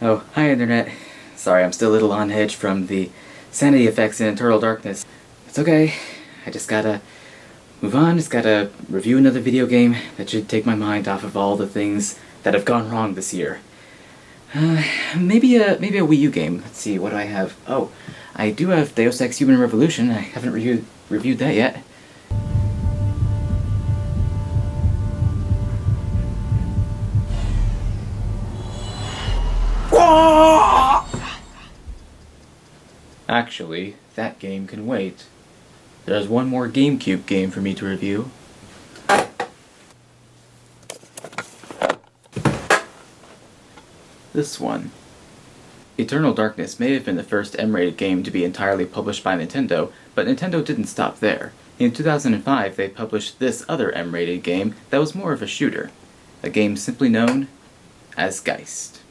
Oh, hi Internet. Sorry, I'm still a little on edge from the sanity effects in Eternal Darkness. It's okay. I just gotta move on, just gotta review another video game that should take my mind off of all the things that have gone wrong this year. Maybe a Wii U game. Let's see, what do I have? Oh, I do have Deus Ex Human Revolution. I haven't reviewed that yet. Actually, that game can wait. There's one more GameCube game for me to review. This one. Eternal Darkness may have been the first M-rated game to be entirely published by Nintendo, but Nintendo didn't stop there. In 2005, they published this other M-rated game that was more of a shooter. A game simply known as Geist.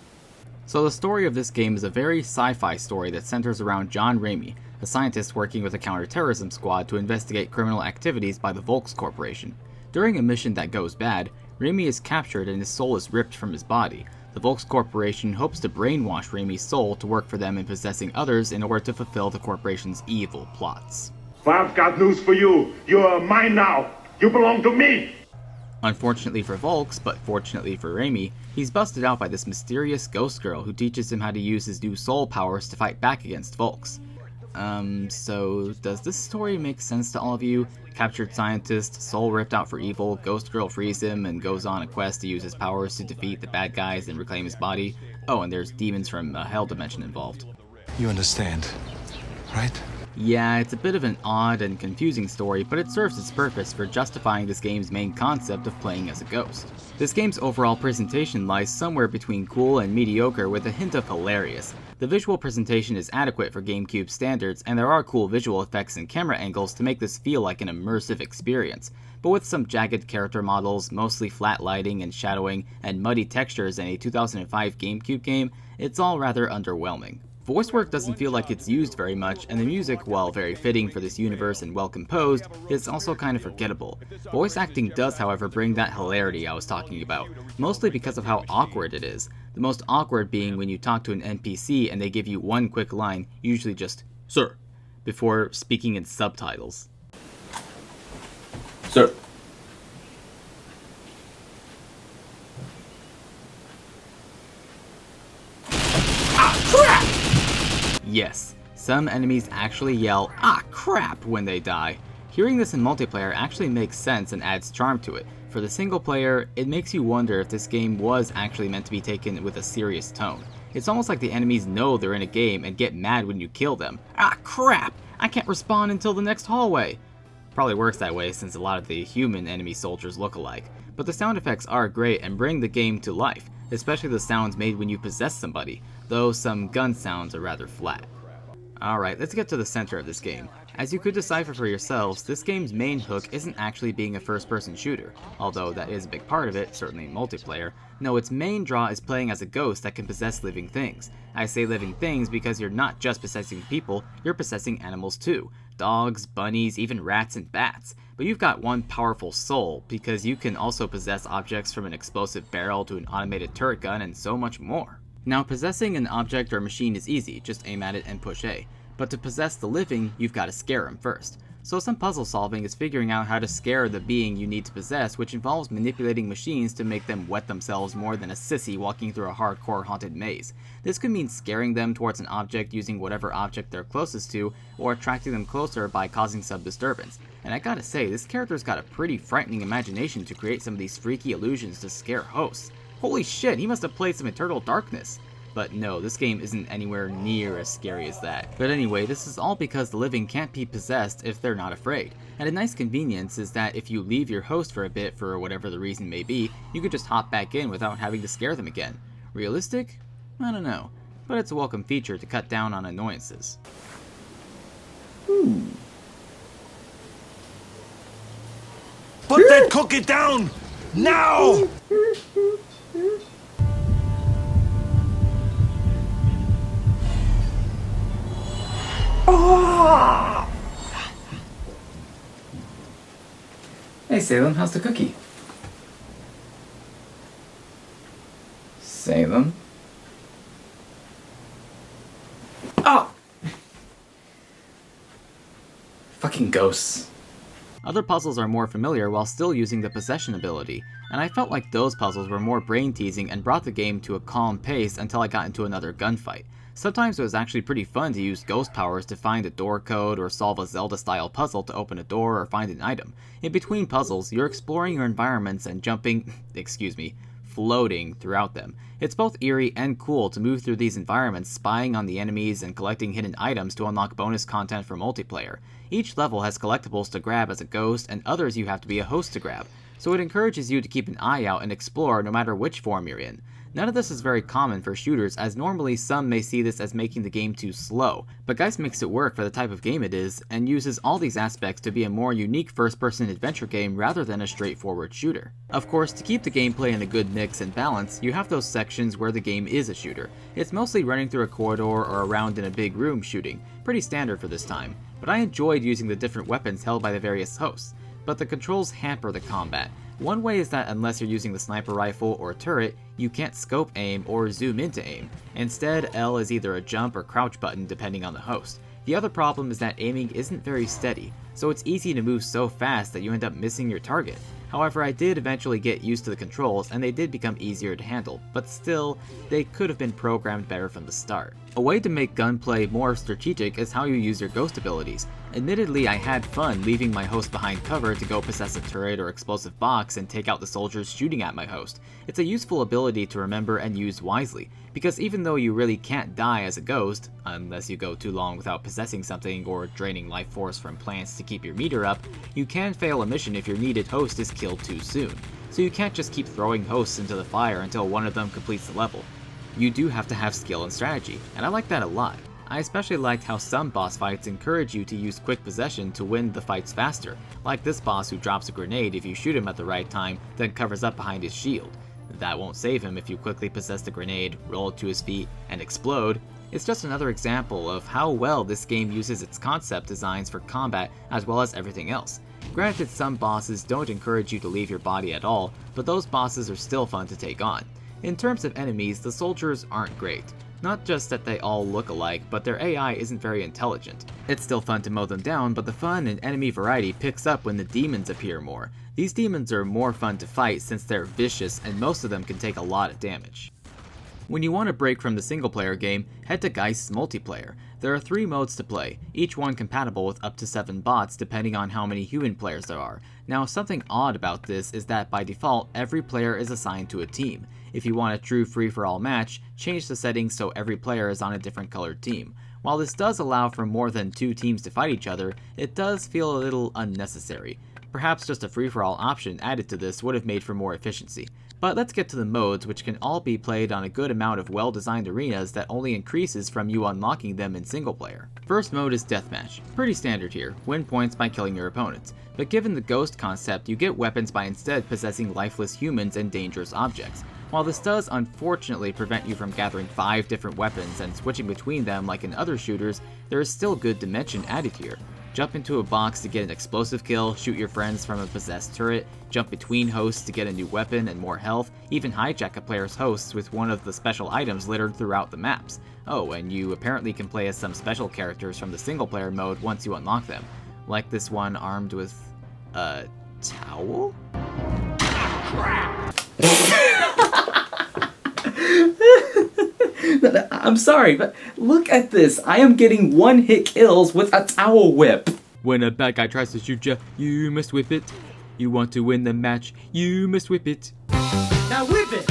So the story of this game is a very sci-fi story that centers around John Ramey, a scientist working with a counterterrorism squad to investigate criminal activities by the Volks Corporation. During a mission that goes bad, Ramey is captured and his soul is ripped from his body. The Volks Corporation hopes to brainwash Ramey's soul to work for them in possessing others in order to fulfill the corporation's evil plots. Well, I've got news for you. You're mine now. You belong to me. Unfortunately for Volks, but fortunately for Ramey, he's busted out by this mysterious ghost girl who teaches him how to use his new soul powers to fight back against Volks. So does this story make sense to all of you? Captured scientist, soul ripped out for evil, ghost girl frees him and goes on a quest to use his powers to defeat the bad guys and reclaim his body. Oh, and there's demons from a hell dimension involved. You understand, right? Yeah, it's a bit of an odd and confusing story, but it serves its purpose for justifying this game's main concept of playing as a ghost. This game's overall presentation lies somewhere between cool and mediocre with a hint of hilarious. The visual presentation is adequate for GameCube standards, and there are cool visual effects and camera angles to make this feel like an immersive experience. But with some jagged character models, mostly flat lighting and shadowing, and muddy textures in a 2005 GameCube game, it's all rather underwhelming. Voice work doesn't feel like it's used very much, and the music, while very fitting for this universe and well composed, is also kind of forgettable. Voice acting does, however, bring that hilarity I was talking about, mostly because of how awkward it is. The most awkward being when you talk to an NPC and they give you one quick line, usually just, "Sir," before speaking in subtitles. "Sir." Yes, some enemies actually yell, "Ah crap," when they die. Hearing this in multiplayer actually makes sense and adds charm to it. For the single player, it makes you wonder if this game was actually meant to be taken with a serious tone. It's almost like the enemies know they're in a game and get mad when you kill them. "Ah crap, I can't respawn until the next hallway." Probably works that way since a lot of the human enemy soldiers look alike. But the sound effects are great and bring the game to life, especially the sounds made when you possess somebody, though some gun sounds are rather flat. Alright, let's get to the center of this game. As you could decipher for yourselves, this game's main hook isn't actually being a first-person shooter, although that is a big part of it, certainly in multiplayer. No, its main draw is playing as a ghost that can possess living things. I say living things because you're not just possessing people, you're possessing animals too. Dogs, bunnies, even rats and bats. But you've got one powerful soul, because you can also possess objects from an explosive barrel to an automated turret gun and so much more. Now, possessing an object or machine is easy, just aim at it and push A. But to possess the living, you've got to scare them first. So some puzzle solving is figuring out how to scare the being you need to possess, which involves manipulating machines to make them wet themselves more than a sissy walking through a hardcore haunted maze. This could mean scaring them towards an object using whatever object they're closest to, or attracting them closer by causing some disturbance. And I gotta say, this character's got a pretty frightening imagination to create some of these freaky illusions to scare hosts. Holy shit, he must have played some Eternal Darkness. But no, this game isn't anywhere near as scary as that. But anyway, this is all because the living can't be possessed if they're not afraid. And a nice convenience is that if you leave your host for a bit for whatever the reason may be, you could just hop back in without having to scare them again. Realistic? I don't know. But it's a welcome feature to cut down on annoyances. Put that cookie down! Now! Hey Salem, how's the cookie? Salem? Fucking ghosts. Other puzzles are more familiar while still using the possession ability, and I felt like those puzzles were more brain-teasing and brought the game to a calm pace until I got into another gunfight. Sometimes it was actually pretty fun to use ghost powers to find a door code or solve a Zelda-style puzzle to open a door or find an item. In between puzzles, you're exploring your environments and floating throughout them. It's both eerie and cool to move through these environments, spying on the enemies and collecting hidden items to unlock bonus content for multiplayer. Each level has collectibles to grab as a ghost and others you have to be a host to grab, so it encourages you to keep an eye out and explore no matter which form you're in. None of this is very common for shooters, as normally some may see this as making the game too slow, but Geist makes it work for the type of game it is, and uses all these aspects to be a more unique first-person adventure game rather than a straightforward shooter. Of course, to keep the gameplay in a good mix and balance, you have those sections where the game is a shooter. It's mostly running through a corridor or around in a big room shooting, pretty standard for this time, but I enjoyed using the different weapons held by the various hosts. But the controls hamper the combat. One way is that unless you're using the sniper rifle or turret, you can't scope aim or zoom in to aim. Instead, L is either a jump or crouch button depending on the host. The other problem is that aiming isn't very steady, so it's easy to move so fast that you end up missing your target. However, I did eventually get used to the controls and they did become easier to handle, but still, they could have been programmed better from the start. A way to make gunplay more strategic is how you use your ghost abilities. Admittedly, I had fun leaving my host behind cover to go possess a turret or explosive box and take out the soldiers shooting at my host. It's a useful ability to remember and use wisely, because even though you really can't die as a ghost, unless you go too long without possessing something or draining life force from plants to keep your meter up, you can fail a mission if your needed host is killed too soon. So you can't just keep throwing hosts into the fire until one of them completes the level. You do have to have skill and strategy, and I like that a lot. I especially liked how some boss fights encourage you to use quick possession to win the fights faster, like this boss who drops a grenade if you shoot him at the right time, then covers up behind his shield. That won't save him if you quickly possess the grenade, roll it to his feet, and explode. It's just another example of how well this game uses its concept designs for combat as well as everything else. Granted, some bosses don't encourage you to leave your body at all, but those bosses are still fun to take on. In terms of enemies, the soldiers aren't great. Not just that they all look alike, but their AI isn't very intelligent. It's still fun to mow them down, but the fun and enemy variety picks up when the demons appear more. These demons are more fun to fight since they're vicious and most of them can take a lot of damage. When you want to break from the single player game, head to Geist's multiplayer. There are 3 modes to play, each one compatible with up to 7 bots depending on how many human players there are. Now, something odd about this is that by default, every player is assigned to a team. If you want a true free-for-all match, change the settings so every player is on a different colored team. While this does allow for more than 2 teams to fight each other, it does feel a little unnecessary. Perhaps just a free-for-all option added to this would have made for more efficiency. But let's get to the modes, which can all be played on a good amount of well-designed arenas that only increases from you unlocking them in single player. First mode is Deathmatch. Pretty standard here, win points by killing your opponents. But given the ghost concept, you get weapons by instead possessing lifeless humans and dangerous objects. While this does unfortunately prevent you from gathering 5 different weapons and switching between them like in other shooters, there is still good dimension added here. Jump into a box to get an explosive kill, shoot your friends from a possessed turret, jump between hosts to get a new weapon and more health, even hijack a player's hosts with one of the special items littered throughout the maps. Oh, and you apparently can play as some special characters from the single player mode once you unlock them. Like this one armed with a towel? I'm sorry, but look at this. I am getting 1-hit kills with a towel whip. When a bad guy tries to shoot you, you must whip it. You want to win the match, you must whip it. Now whip it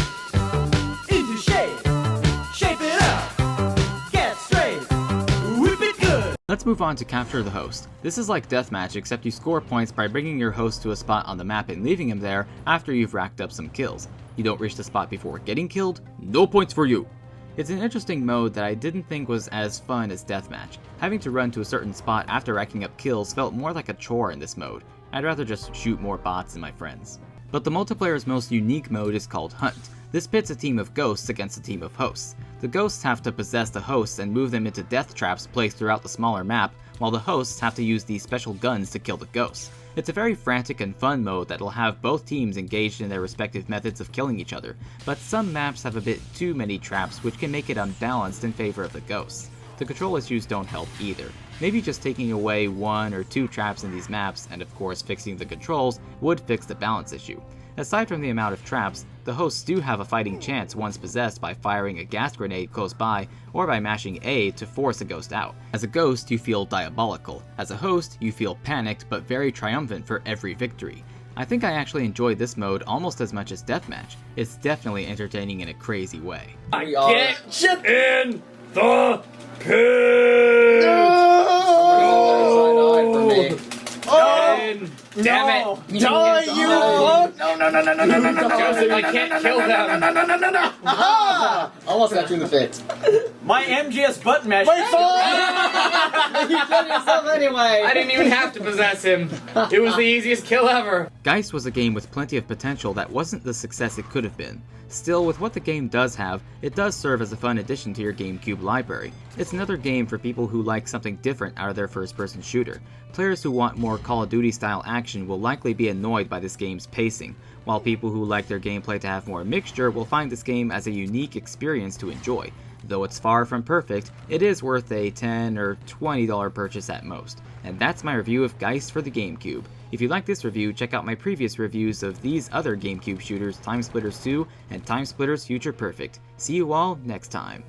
into shape. Shape it up. Get straight. Whip it good. Let's move on to Capture the Host. This is like Deathmatch, except you score points by bringing your host to a spot on the map and leaving him there after you've racked up some kills. You don't reach the spot before getting killed, no points for you. It's an interesting mode that I didn't think was as fun as Deathmatch. Having to run to a certain spot after racking up kills felt more like a chore in this mode. I'd rather just shoot more bots and my friends. But the multiplayer's most unique mode is called Hunt. This pits a team of ghosts against a team of hosts. The ghosts have to possess the hosts and move them into death traps placed throughout the smaller map, while the hosts have to use these special guns to kill the ghosts. It's a very frantic and fun mode that will have both teams engaged in their respective methods of killing each other, but some maps have a bit too many traps which can make it unbalanced in favor of the ghosts. The the control issues don't help either. Maybe just taking away 1 or 2 traps in these maps, and of course fixing the controls, would fix the balance issue. Aside from the amount of traps, the hosts do have a fighting chance once possessed by firing a gas grenade close by or by mashing A to force a ghost out. As a ghost, you feel diabolical. As a host, you feel panicked but very triumphant for every victory. I think I actually enjoyed this mode almost as much as Deathmatch. It's definitely entertaining in a crazy way. Get in the pit! Damn it! Die, you fuck! Joseph, I can't kill them! Almost got you in the face. My MGS button mash. You killed yourself anyway. I didn't even have to possess him. It was the easiest kill ever. Geist was a game with plenty of potential that wasn't the success it could have been. Still, with what the game does have, it does serve as a fun addition to your GameCube library. It's another game for people who like something different out of their first-person shooter. Players who want more Call of Duty style action will likely be annoyed by this game's pacing, while people who like their gameplay to have more mixture will find this game as a unique experience to enjoy. Though it's far from perfect, it is worth a $10 or $20 purchase at most. And that's my review of Geist for the GameCube. If you like this review, check out my previous reviews of these other GameCube shooters, Time Splitters 2 and Time Splitters Future Perfect. See you all next time.